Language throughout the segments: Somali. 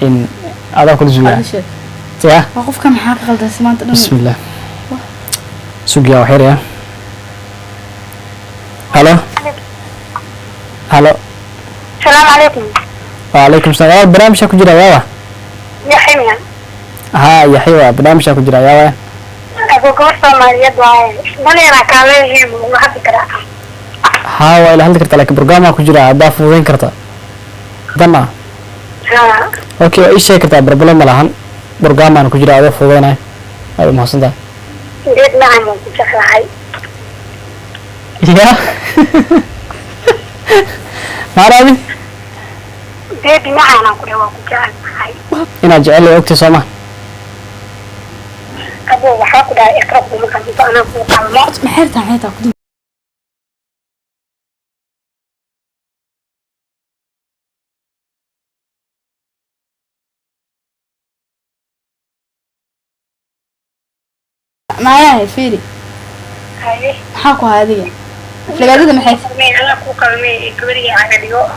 إن هذا كل زوجة يا وقف كم حاجة غلط سمعت بسم الله سوقيا وحير يا هلو هلو السلام عليكم. وعليكم السلام برنامج أكو جرا يا يا حمية. ها يا حيوة برنامج أكو جرا يا أبو قصة مريض واي. بني أنا كامل هم وحد كرا. ها وإلى هل ذكرت لك برنامج أكو جرا أضاف وين كرتا دنا ها. أوكي إيش شيء كرتا بربلا ملهن برنامج أكو جرا أضاف وين هاي ما صدق جد معنا بشكل عام. يا ما رأيك جد معنا كل وقت جال معي. إن أجعل لي وقت سما أبو وحاك دا إقرب ومكان أنا فوق الموت. محرت عيتها قدوم معايا فيري هاي. حاكو هذه لقيتها محيط أنا فوق المي كبري على اليوم.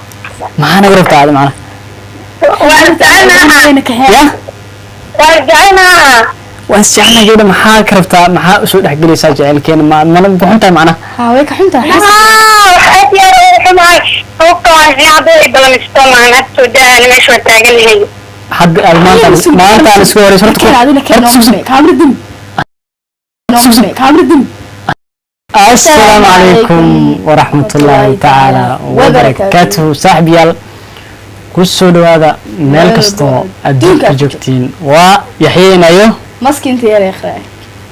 ما أنا قربت هذا معنا ورجعنا. يا ورجعنا. وأسجعنا كده محا كربتا محا أسود حق لي سجل كين ما نبغى معنا هاويك حنتها وحيت يا روحي معي. وقع في عضوي بلا مستمع نفسه ده أنا مش متاجل هي. حد ما أنت على سكوري صرت السلام عليكم ورحمة الله تعالى وبركاته صاحبي كسر هذا ملكستو أديك جوكتين ويحيين أيوه مسكين تياري أخرى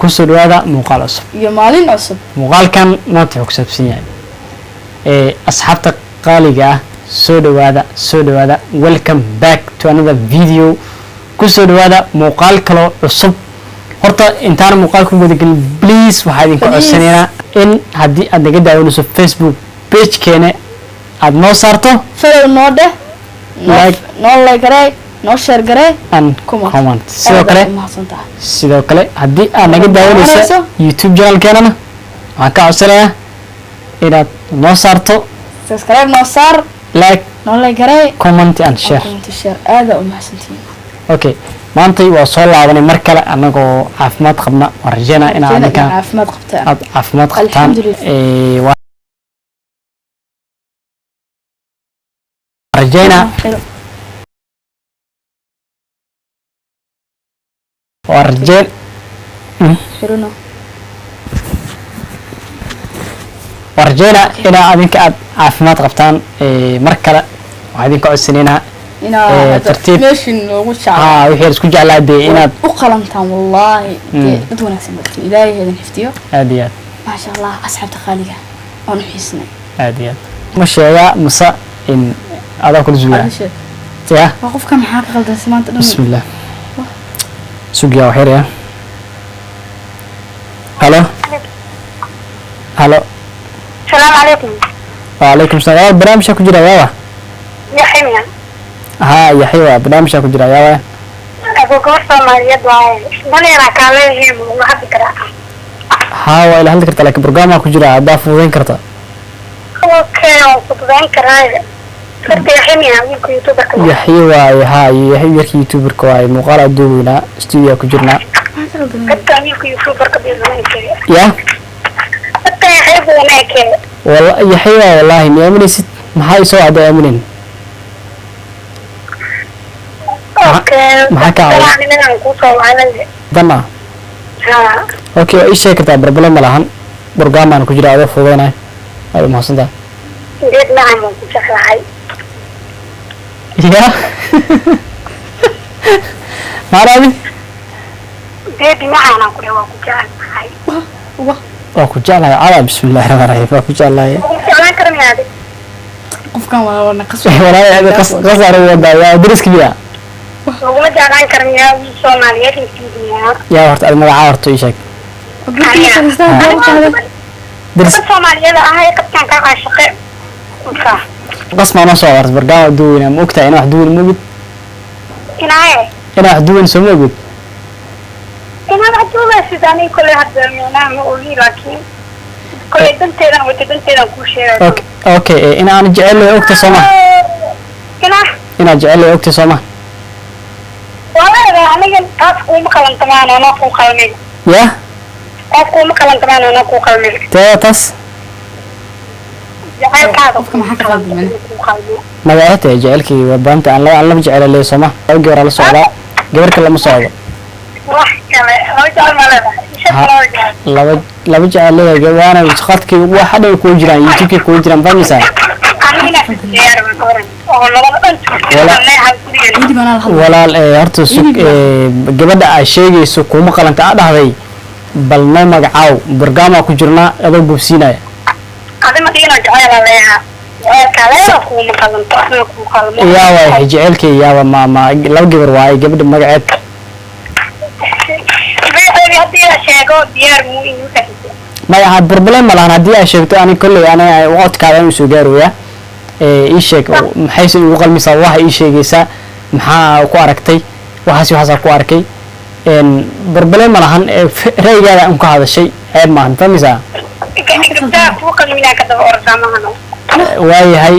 كسر هذا مقال عصب يومالين عصب مقال كان نطيق سبسين يعني أصحابتك قالقة سودو هذا welcome back to another video كسر هذا مقال كلو عصب horta intaan muuqaalku wadagelin please waxaa idinku codsanayna in haddii aad naga daawanayso Facebook page keene aad noo saarto follow noo dheh noo like garay noo share garay and comment sidoo kale haddii aad naga daawanayso YouTube channel keenana waxaan ka codsanayaa inaad noo saarto subscribe noo saar like noo like garay comment and share aada u mahadsantihiin okay maantay waa soo laabanay mar kale anagoo caafimaad qabna waan rajeynaa in aan caafimaad qabtaan rajeynaa waan rajeen waan rajeynaa inaa adinka aad caafimaad qabtaan mar kale waxaan idinka codsanaynaa ترتيب وحير اسكو جعل دي إناد وقلمتان والله بدون أحسن بكتير إلهي هذا نحفتيه عاديات ما شاء الله أصحاب تخاليها ونحسنا عاديات مش يا مساء إن هذا كل زوجة يا وقف كم حاجة غلط سمعت بسم الله سوقيا وحير يا هلو هلو السلام عليكم. وعليكم السلام برنامج أكو جرا يا حمية. ها يا حيوة برنامج أكو جرا يا أبو قصة مريض واي. بني أنا كامل هم وحد كرا. ها وإلى هل ذكرت لك برنامج أكو جرا أضاف وين كرتا أوكي وين كراي. كرت يا حمية يمكن يوتيوبر كمان. يا حيوة يا حيوة يوتيوبر كواي مقالة دوينا استوديو أكو جرنا كرت يمكن يوتيوبر كبير يا كرت يا حيوة هناك. والله يا حيوة والله إني أمني ست محاي سوى عدا أمنين maxaa ka dana okay ii sheeg kartaa barbalo ma lahan barnaamijkan ku jira adoo fududeynay aad mahadsantahay jid macana ku shaqahay ya maarabi jid macana ku dhawa ku jeclahay waa ku jeclahay ala bismillaah rahmaan rahiim waa ku jeclahay jeclaan karnaa qofkan waa naqas walaa qasar wada dariska biya وما جعلان كرميا وصوماليا كنتيجيا يا ورت المدعاة ورتو يشك درس صوماليا لا هاي قد كان كعاشقة قسم أنا صورت برجع دوينا مقطع أنا حدود موجود أنا حدود سو موجود أنا حدود السوداني كل هذا أنا مقولي لكن كل دنتنا وتدنتنا كوشة أوكي أنا جعل لي وقت سما أنا جعل لي وقت سما aniga taas kuma qalantamaan ana ku qalmay ya taas kuma qalantamaan ana ku qalmay tee taas jacaylkaada qofka maxaa ka qaldan magaceeta jecelkii waa baanta aan laba jecel leeyahay Soomaa laba gabar la socda gabar kale lama socdo wax kale oo jecel ma leedahay laba jecel leeyahay waana khadkii waxa dhan ku jiraan YouTube ku jiraan bamisa anina diyaar ma qoran oo labada dhan Hindi bana la hadlo walaal horta gabadha ay sheegayso kuma qalanta a dhahday bal noo magacaaw barnaamij ku jirnaa adoo gubsiinaya adima diina jacayl leeyahay kale kuma qalanto ana ku qalmo yaa way jecelkii yaa ma laba gabar waay gabadha magaceed hadii la sheego diyaar muu inuu taxi ma aha problem ma lahan hadii ay sheegto ani kulli ana waqtiga aan soo gaaraya ii sheeg maxay ugu qalmisaa waxa ii sheegaysaa maxaa ku aragtay waxaas ku arkay problem ma lahan raygaada aan ka hadashay ceeb ma han famisa gabdhaha ku qalmina ka daba orsamahano waayahay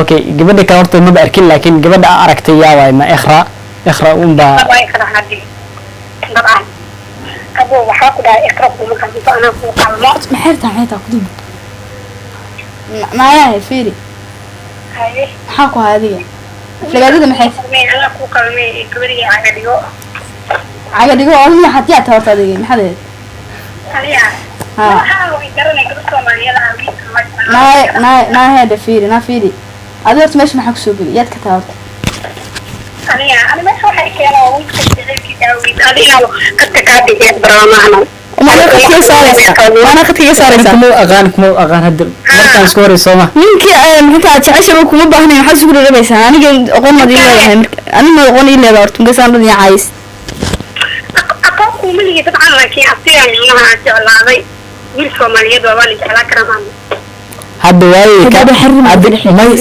okay gabadha ka horta ma arkin laakiin gabadha aragtay yaa waay ma ikhra umba way kala hadii dabcan abo waxa ku dhahay ikhra kuma qalmo ana ku qalmo maxay tahay ku dib maayaa fiiri maxaa ku haadiga lagaadida maxay ana ku qalmay gabadhiga caga dhigo oo ma xatiya tawarta adiga maxaad aliya waxa way garanay gabadha Soomaaliyeed naa hada fiiri naa fiiri adiga meesha maxaa ku soo geli yaad ka tawarta aliya ana meesha waxay keenay oo wiilka jecelkii daawid adina ka dhigay barnaamijno وانا قد كي صاريسا كمو اغان هاد markaan isku horeyso ma ninkii inta jeceshay kuma baahnay waxa sugu rabaysaa aniga aqoon ma diilahay aniga aqoon ilaa horta gasaan dadii caayis aqoon kuma lihi dabcan laakiin asiga minaha jeclaaday wiil Soomaaliyeed waa la jeclaa karaa hadda waayay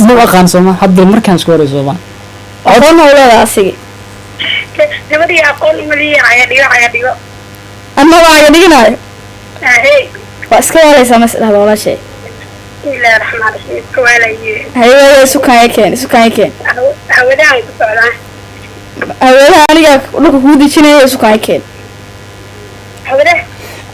ma aqaan Soomaa hadda markaan isku horeyso ma aqoon oo leedahay asiga gabadhii aqoon ma lihi ayaa dhigo أنا واعي دينا هاي واسكوا ليس مسألة ولا شيء إلا رحمة الله سؤالي هاي سكاي كان أوداً سؤالان أولا أنا لو كودي شنو سكاي كان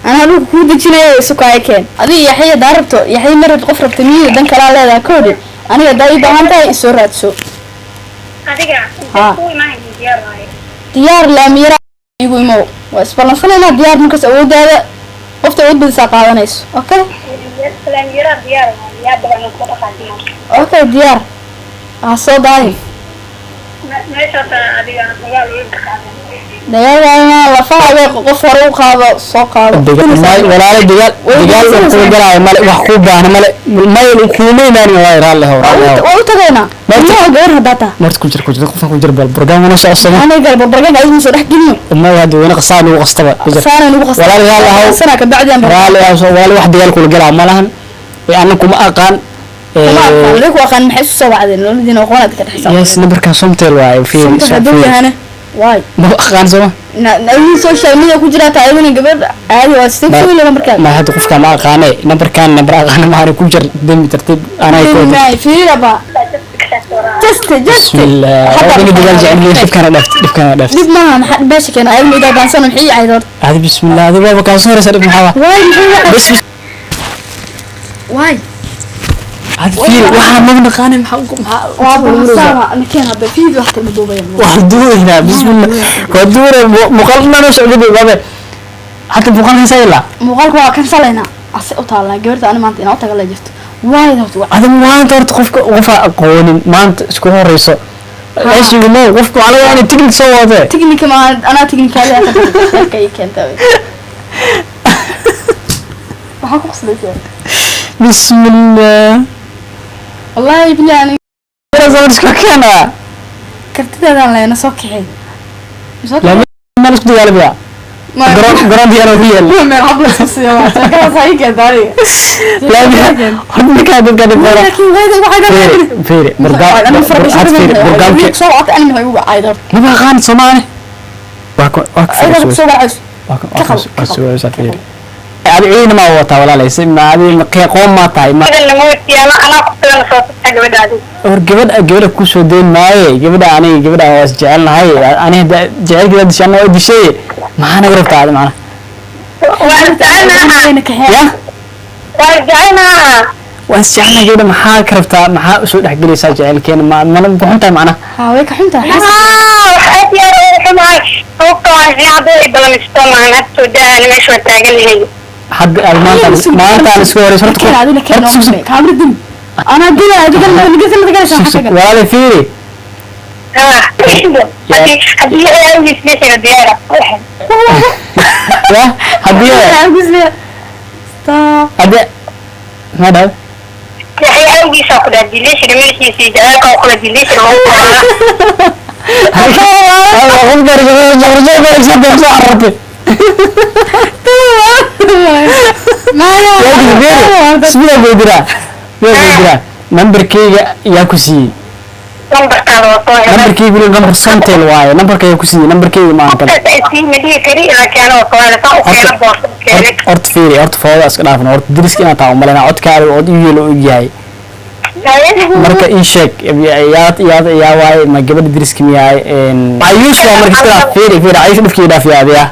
أنا لو كودي شنو سكاي كان هذه يحيى ضربته يحيى مرة قفرة تميل دن كلا لا كودي أنا داي بهانتا يسورات سو ديار لا ميرا يقول مو واسبلانسنا ديار markaas awoodaada qofta awood badan qaadanayso okay okay diyaar soo daay dagaalana la faaday qof hore u qaado soo qaado walaal dagaal ku galay male wax ku baahan male mayl ku meeyaan waa raale hore oo tagayna ma gaar hadata marti ku jir qofka ku jir bal barnaamijna soo soo ana gal barnaamij ay soo dhax gelino ma wada wena qasaan ugu qastaba qasaan ugu qastaba walaal sana ka bacdi aan raale walaal wax dagaal ku galay malahan aan kuma aqaan ليك وقان محس سو وعدين لو دينا قوناد ka dhaxaysa yes numberka somtel waay fiir waay ma aqaan soo ay social media ku jira taayadana gabadh aadi waa sii fiil numberka ma hada qofka ma aqaanay number aqaan ma hada ku jir demi tartiib ana ay ku ma fiiraba just hada ni dagaal jecel qofkana dhaft dib ma maxad baash kana ay mid baan sano xii aydoor hada bismillah hada baba ka soo reesay maxaa waay فيل واحد ما بنقاني وابا انا كان هذا فيديو واحد مدوبين وحدور هنا بسم الله ودور مقالنا انا شو بدي بابا حتى مقالنا سيلا مقالك waa kan salayna asi u taala gabarta ana maanta inoo taga la jirto waay horta hada maanta horta qofka wafa aqoonin maanta isku horeyso ايش يقولوا وقفوا على يعني تكنيك سوته تكنيك ما انا تكنيك هذا كاي كنت waxa ku qasbaysaa بسم الله والله ابني يعني زوجك كنا كرتدان لنا سو كحين لا ما نسكت يا لبيا قران ديانا هي ما حبل السيا كان صحيح كده لا حد كان قاعد يقول لكن هذا واحد فيري مرقام انا فرق مرقام صوت انا هو عايده ما غان سمانه واك انا سو بعد واك سو سفير adi ciidna ma wata walaalaysa ma adi qiiqoon ma tahay ma idan lama weydiiyana anaa ku filan soo tagtay gabadhaadi war gabadha ku soo deyn maaye gabadha waa isjecelnahay aniga jecelkeeda dishaan oo dishay maxaa naga rabtaa adi macna waa jecelnaha ya waa jecelnaha waa isjecelnahay gabadha maxaa ka rabtaa maxaa usoo dhexgelaysaa jecelkeena mana ku xuntahay macna ها ويك حنتا waxaad yaar oo xumahay sababtoo ah hadda ay balamisto maan hadda daan meesha taaganyahay hadda maanta aan isku horeyso كان هذول كانوا كاميرا الدم انا ادري هذول كانوا نقص walaalay fiiri haddii ay awgiis meesha diyaara ya haddii ma dhaw waxay awgiisa ku dhahay dileeshada meeshiisa jaalka oo kala dileeshada oo nambarkeyga yaa ku siiyey nambarkaada wato nambarkeyga weli nambar santel waaye nambarka yaa ku siiyey nambarkeyga ma aqbal horta fiiri horta fooda iska dhaafna horta diriska inaad taa umalena codkaada ood u yeelo og yahay marka ii sheeg yaa waaye ma gabadha diriska miyahay ayuush waa marka iska dhaaf fiiri ayuush dhifkii dhaaf yaadiya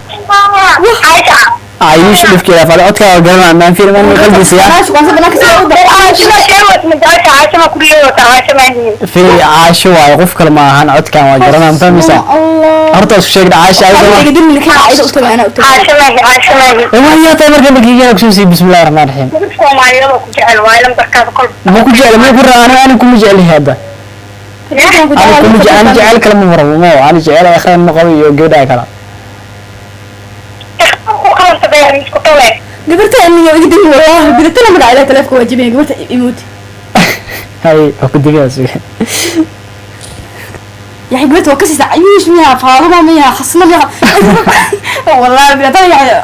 ayuush dhifkii dhaaf ada codkaada garanaa maan fiiri maan qalbiisa yaa fiiri caasho waaye qof kale ma ahan codkaan waa garanaa mafahmaysa horta isku sheegna caasho waa yaa tahay marka markiigaa kusoo siiyey bismillahi raxmaan raxiim ma ku jecel ma ku raa ani kuma jecel hadda ani jecel kale ma rabo mo ani jecel akhraan ma qabo iyo gabadha kale قبرت اني يقدر والله قلت له من على تلفك واجبين قبرت يموت هاي كنت جالس يا حي قلت وكسس عيش ميها فاضمه ميها خصنا ميها والله قلت يعني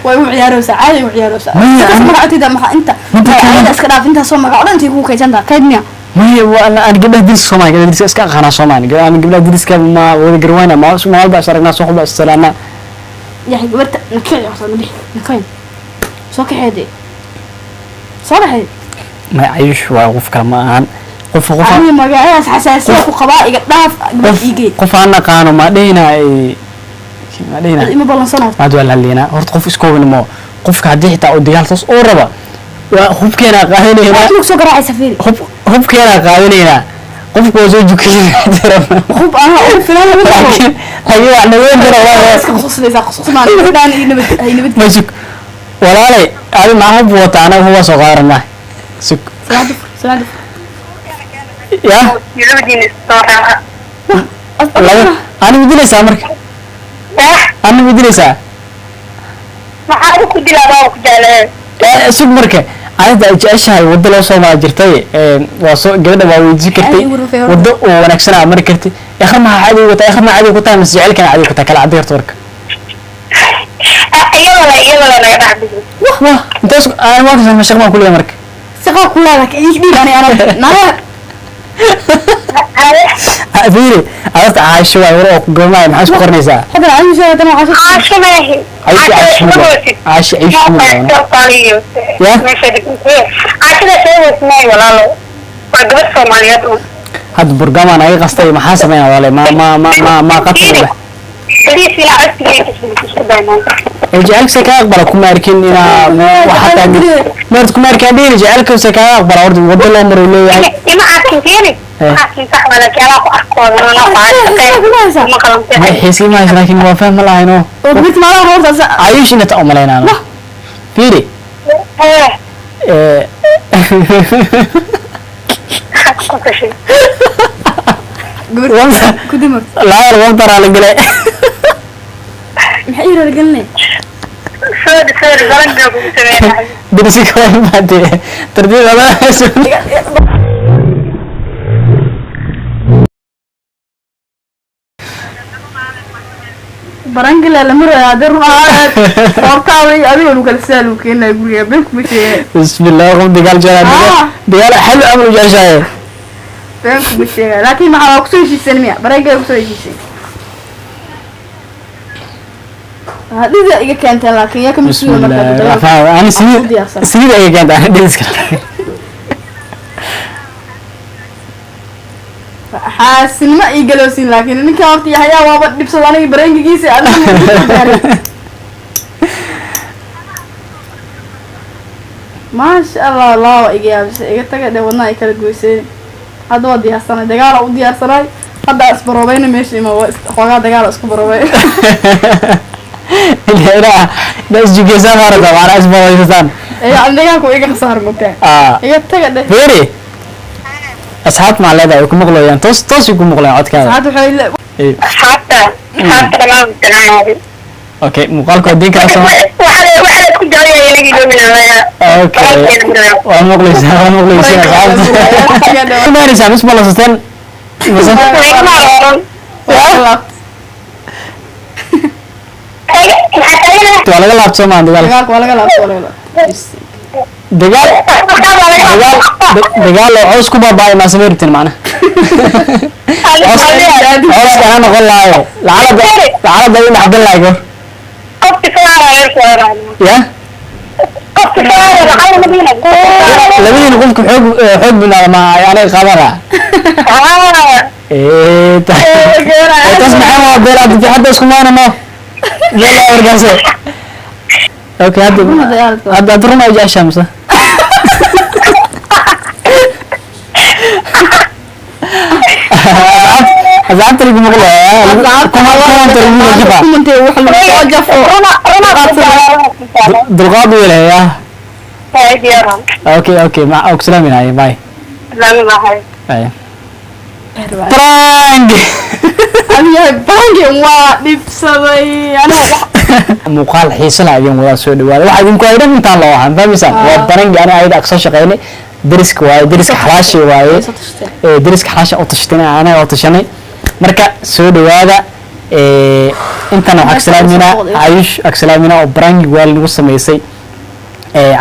وعيارو سعاده وعيارو سعاده ما قعدت اذا ما انت اسكراف انت سو ما قعدت انت كو كيسنتا كيدنيا ما هي وانا قبل ديس سومالي قبل ديس اسكا خنا سومالي انا قبل ديس ما ولا قروانا ما با شرقنا سوق با استلامنا يا حي قبرت نكاي اصلا نكاي سوق هادي صراحه ما عيش وقف كمان قف انا ما قاعد حساسيه وقبائل ضاف يجي قف انا قانو ما دينا ما دينا ما بلنسنا ما دول لينا هورت قف اسكوبن مو قفك hadii xitaa oo dagaal toos oo raba waa hubkeena qaadanayna waxaad soo garaacay safiir hubkeena qaadanayna qofku oo soo jukiyay hub ana oo filan ayo wax naweyn jira waa khusuusnaa daan inabad masuk walaalay aad ma hub wata ana huwa soo qaarna suk salaad ya ana midinaysaa marka ana midinaysaa maxaa ku dilaa ku jeclaa sug marka aniga jeceshahay wado loo soo ma jirtay waa soo gabadha waa weydiin kartay wado oo wanaagsan ah mar kartay akhma caadi wata akhma caadi ku taa mas jecelkan caadi ku taa kala caadi karto warka iyada laga dhaxbiyo wah intaas aan waa kasoo mashaqma kulliga marka saqa kulada ka ii dhib ana naya fiiri aad caasho waa war oo ku goomay maxaa isku qornaysaa hada caasho hadana caasho maahi عاش عيش يا عاشنا شيء اسمه ولاله وقبل صوماليات هذا برقم أنا قصدي محاسبة يا والله ما قتله ليش لا أسمع جعلك سكاك أكبر كم أركين إنا وحتى مرت كم أركين دين جعلك سكاك أكبر أرد وقبل الأمر اللي يعني ما أكين فيني أكين صح ولا كلام أقوى ولا ما حسي ما لكن هو فاهم الله إنه وقلت ما راح أرد عايش إنه تأمل هنا فيري كدمك لا والله ترى على قلة محير رجلني سوري غلط درسي كمان بعد تربيه هذا برانجل لما هذا روحات وقاوي أبي ونقول السالو كنا يقول يا بنك مشي بسم الله قم دجال جلال دجال حلو أمر جاشة بنك مشي لكن مع أقصى شيء سلمية برانجل أقصى شيء hadida iga keentay laakiin yaa ka masuul markaa dagaal أنا سيد أي كان ده ديس كده xaasilma ii galoosin laakiin ninka waqti yahayaa waaba dhibsada aniga bareengigiisa maasha allah laawa iga yaabisay iga taga dhe wadna ay kala goyseen hadda waa diyaarsanay dagaala u diyaarsanay hadda isbaroobayna meesha ima xoogaa dagaala isku baroobay لا بس جيسان هذا أنا اسمه جيسان يعني dagaalku iga khasaar mugtaa iga taga dhe فيري أصحاب مع هذا يكون مغلو يعني توس يكون مغلو عاد كذا saacad waxay حتى دمان تنامي أوكي مقالك وديك أصلا وحنا كنت جاية يلاقي دومنا أوكي ومغلو يسين أصحاب ما ريسان اسمه الله سستن ولا قلبت سما dagaalku waa laga laabto دجال عوز كوبا باي ما سميرتين معنا عوز أنا أقول لا العرب ده عبد الله يقول يا لمين نقولكم حب ما يعني خبرها إيه تسمع ما بيلا بدي حد اسمه أنا ما لا أرجع اوكي هذا درنا جاء الشمس أزعمت لي بمغلى كومنت دلغاضي ولا يا اوكي مع سلام هاي باي باي برانج bangi waa dhibsaday muuqaal xiiso leh ayaan wada soo dhawaada waxa idinku ay dhan intaan loo ahaan fahmaysan waa bangi ana ayda aqso shaqeynay dariska waaye dariska xalaashi waaye dariska xalaasha oo tashtana ana oo tashanay marka soo dhawaada intan waxa salaamina ayush aksalaamina oo bangi waa lagu sameysay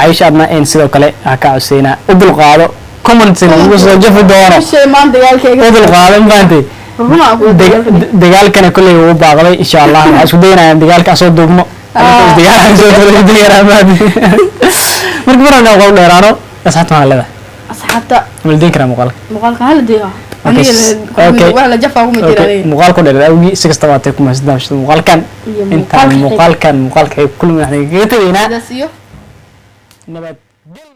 ayush adna in sidoo kale ka cuseyna u dulqaado comments lagu soo jafi doono shay maan dagaalkayga u dulqaado maantay dagaalkana kulay uu baaqday insha Allah waxa isku daynayaan dagaalka soo duubno dagaalka soo duubno marka marna qowl dheeraano asxaabta halada asxaabta maldeen kara muuqaalka hal deeyo aniga wala jafa ugu jiray muuqaalku dheer awgi si kasta waatay kuma sidaan muuqaalkan inta muuqaalka kulmi waxay kaga tagaynaa nabad